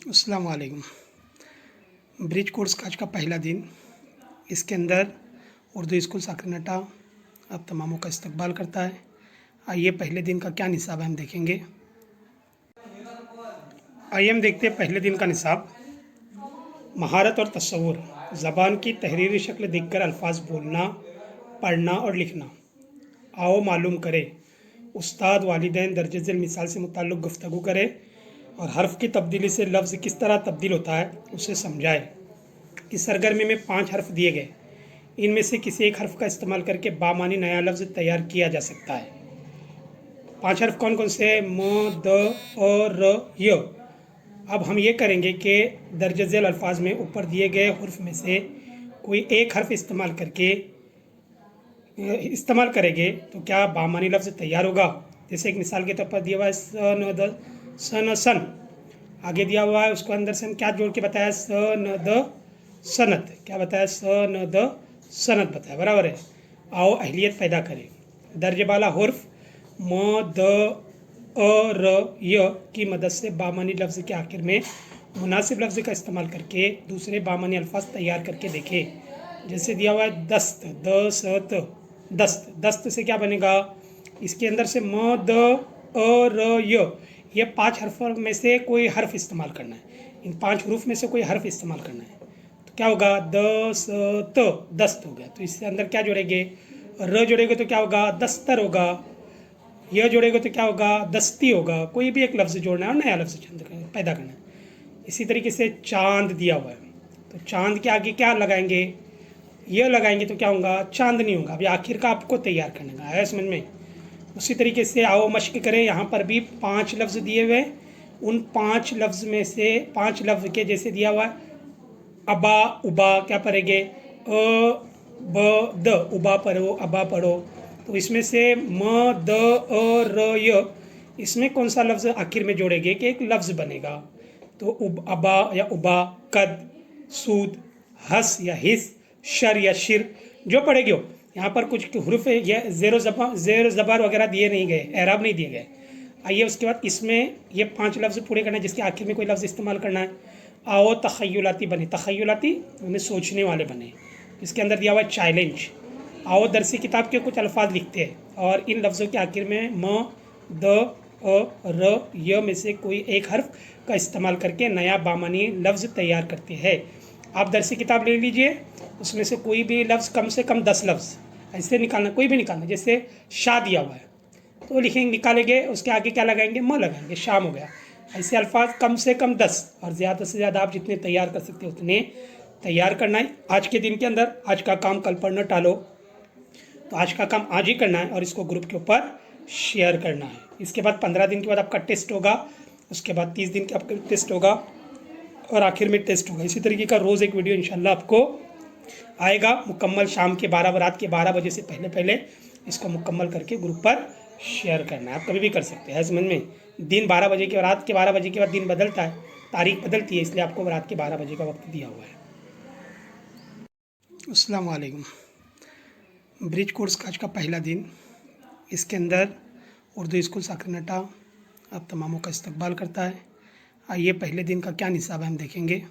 अस्सलाम वालेकुम। Bridge course का आज का पहला दिन। इसके अंदर उर्दू स्कूल साकरनटा आप तमामों का इस्तकबाल करता है। आइए पहले दिन का क्या निसाब है हम देखेंगे। आइए हम देखते हैं पहले दिन का निसाब। महारत और तस्वुर, ज़बान की तहरीरी शक्ल देखकर अल्फाज बोलना, पढ़ना और लिखना। आओ मालूम करें। उस्ताद वालिदैन दर्ज झेल मिसाल से मुताल्लिक़ गुफ्तगू करे और हर्फ की तब्दीली से लफ्ज़ किस तरह तब्दील होता है उसे समझाए। इस सरगर्मी में 5 हर्फ दिए गए। इनमें से किसी एक हर्फ का इस्तेमाल करके बामानी नया लफ्ज़ तैयार किया जा सकता है। 5 हर्फ कौन कौन से हैं? म, द, अ, र, य। अब हम ये करेंगे कि दर्ज झेल अल्फाज में ऊपर दिए गए हर्फ में से कोई एक हर्फ इस्तेमाल करेंगे तो क्या बामानी लफ्ज़ तैयार होगा। जैसे एक मिसाल के तौर पर दिया हुआ है सन। आगे दिया हुआ है उसको अंदर से हम क्या जोड़ के बताया, सनत। क्या बताया? सनत बताया, बराबर है। आओ अहलियत पैदा करें। दर्ज बाला हर्फ म, द, अ, र, य की मदद से बामानी लफ्ज़ के आखिर में मुनासिब लफ्ज़ का इस्तेमाल करके दूसरे बामानी अल्फाज तैयार करके देखें। जैसे दिया हुआ है दस्त, दस्त से क्या बनेगा? इसके अंदर से म, द, अ, र, य, ये 5 हर्फों में से कोई हर्फ इस्तेमाल करना है। इन 5 हरूफ में से कोई हर्फ इस्तेमाल करना है तो क्या होगा? दस्त हो गया। तो इसके अंदर क्या जोड़ेंगे? र जोड़ेंगे तो क्या होगा? दस्तर होगा। यह जोड़ेंगे तो क्या होगा? दस्ती होगा। कोई भी एक लफ्ज़ जोड़ना है और नया लफ्ज़ पैदा करना है। इसी तरीके से चांद दिया हुआ है तो चांद के आगे क्या लगाएंगे? यह लगाएंगे तो क्या होगा? चांदनी होगा। अभी आखिर का आपको तैयार करने का है, समझ में। उसी तरीके से आओ मश्क करें। यहाँ पर भी 5 लफ्ज़ दिए हुए। उन 5 लफ्ज़ में से 5 लफ्ज़ के जैसे दिया हुआ है अबा, उबा, क्या पढ़ेंगे? ब, द, उबा पढ़ो, अबा पढ़ो। तो इसमें से म, द, अ, र, य, इसमें कौन सा लफ्ज़ आखिर में जोड़ेंगे कि एक लफ्ज़ बनेगा? तो अबा या उबा, कद, सूद, हस या हिस, शर या शिर, जो पढ़ेगे हो। यहाँ पर कुछ हुरूफ या ज़ेर ज़बर वगैरह दिए नहीं गए, एराब नहीं दिए गए। आइए उसके बाद इसमें ये 5 लफ्ज़ पूरे करना है जिसके आखिर में कोई लफ्ज़ इस्तेमाल करना है। आओ तख़य्युलाती बने। तख़य्युलाती हमें सोचने वाले बने। इसके अंदर दिया हुआ है चैलेंज। आओ दरसी किताब के कुछ अल्फाज लिखते हैं और इन लफ्ज़ों के आखिर में म, द, अ, र, य में से कोई एक हर्फ का इस्तेमाल करके नया बामानी लफ्ज़ तैयार करते हैं। आप दरसी किताब ले लीजिए, उसमें से कोई भी लफ्ज़ कम से कम 10 लफ्ज़ ऐसे निकालना, कोई भी निकालना। जैसे शाह दिया हुआ है तो लिखेंगे, निकालेंगे, उसके आगे क्या लगाएंगे? म लगाएंगे, शाम हो गया। ऐसे अल्फाज कम से कम 10 और ज़्यादा से ज़्यादा आप जितने तैयार कर सकते हो उतने तैयार करना है आज के दिन के अंदर। आज का काम कल पर न टालो। तो आज का काम आज ही करना है और इसको ग्रुप के ऊपर शेयर करना है। इसके बाद 15 दिन के बाद आपका टेस्ट होगा, उसके बाद 30 दिन का आपका टेस्ट होगा और आखिर में टेस्ट होगा। इसी तरीके का रोज़ एक वीडियो इंशाल्लाह आपको आएगा मुकम्मल शाम के 12 रात के 12 बजे से पहले पहले इसको मुकम्मल करके ग्रुप पर शेयर करना है। आप कभी भी कर सकते हैं, समझ में। दिन 12 बजे के रात के 12 बजे के बाद दिन बदलता है, तारीख बदलती है, इसलिए आपको रात के 12 बजे का वक्त दिया हुआ है। अस्सलाम वालेकुम। ब्रिज कोर्स का आज का पहला दिन। इसके अंदर उर्दू स्कूल साकरनटा आप तमामों का इस्तकबाल करता है। आइए पहले दिन का क्या निसाब है हम देखेंगे।